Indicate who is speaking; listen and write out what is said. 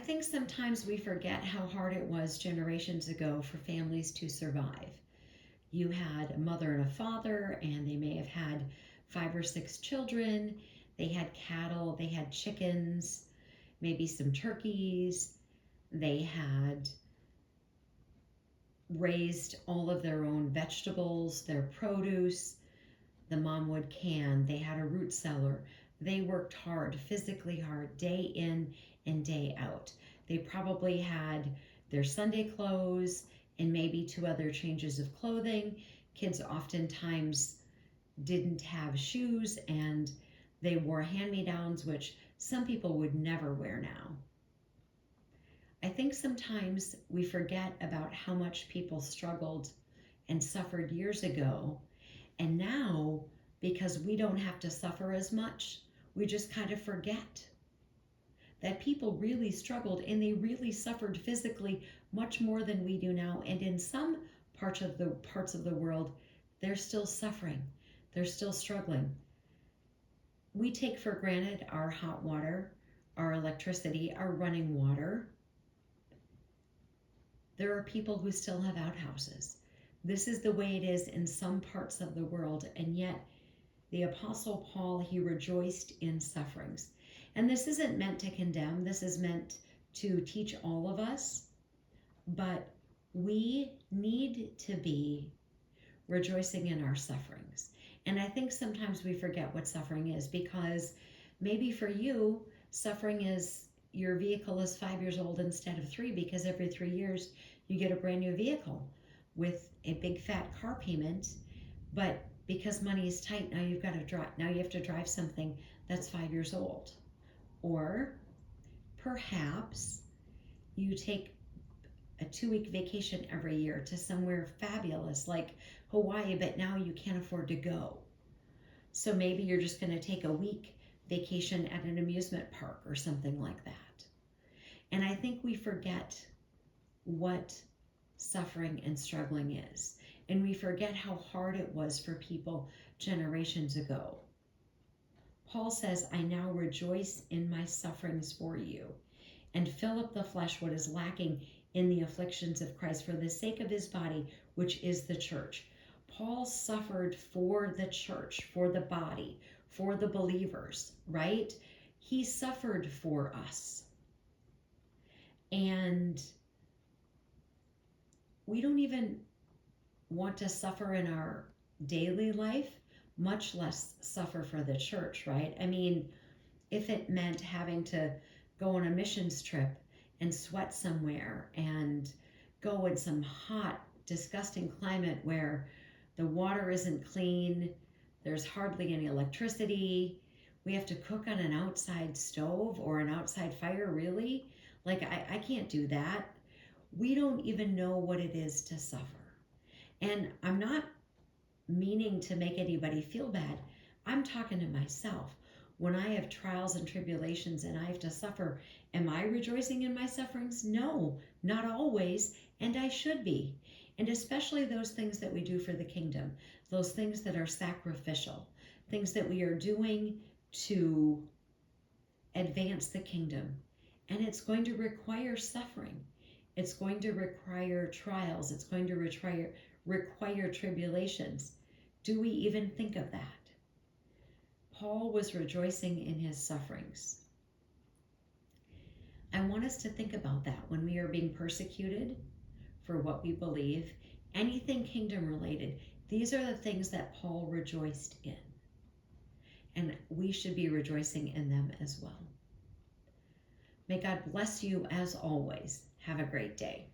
Speaker 1: think sometimes we forget how hard it was generations ago for families to survive. You had a mother and a father, and they may have had 5 or 6 children. They had cattle, they had chickens, maybe some turkeys. They had raised all of their own vegetables, their produce. The mom would can. They had a root cellar. They worked hard, physically hard, day in and day out. They probably had their Sunday clothes and maybe 2 other changes of clothing. Kids oftentimes didn't have shoes, and they wore hand-me-downs, which some people would never wear now. I think sometimes we forget about how much people struggled and suffered years ago, and now, because we don't have to suffer as much, we just kind of forget that people really struggled and they really suffered physically much more than we do now. And in some parts of the world, they're still suffering. They're still struggling. We take for granted our hot water, our electricity, our running water. There are people who still have outhouses. This is the way it is in some parts of the world, and yet the Apostle Paul, he rejoiced in sufferings. And this isn't meant to condemn, this is meant to teach all of us, but we need to be rejoicing in our sufferings. And I think sometimes we forget what suffering is, because maybe for you, suffering is your vehicle is 5 years old instead of 3, because every 3 years you get a brand new vehicle with a big fat car payment, but because money is tight, now you have to drive something that's 5 years old. Or perhaps you take a 2-week vacation every year to somewhere fabulous like Hawaii, but now you can't afford to go. So maybe you're just going to take a week vacation at an amusement park or something like that. And I think we forget what suffering and struggling is. And we forget how hard it was for people generations ago. Paul says, I now rejoice in my sufferings for you, and fill up the flesh what is lacking in the afflictions of Christ for the sake of his body, which is the church. Paul suffered for the church, for the body, for the believers, right? He suffered for us. And we don't even want to suffer in our daily life, much less suffer for the church, right? I mean, if it meant having to go on a missions trip and sweat somewhere and go in some hot, disgusting climate where the water isn't clean, there's hardly any electricity, we have to cook on an outside stove or an outside fire, really? Like, I can't do that. We don't even know what it is to suffer. And I'm not meaning to make anybody feel bad. I'm talking to myself. When I have trials and tribulations and I have to suffer, am I rejoicing in my sufferings? No, not always, and I should be. And especially those things that we do for the kingdom, those things that are sacrificial, things that we are doing to advance the kingdom. And it's going to require suffering. It's going to require trials. It's going to require tribulations. Do we even think of that? Paul was rejoicing in his sufferings. I want us to think about that when we are being persecuted for what we believe, anything kingdom related. These are the things that Paul rejoiced in. And we should be rejoicing in them as well. May God bless you as always. Have a great day.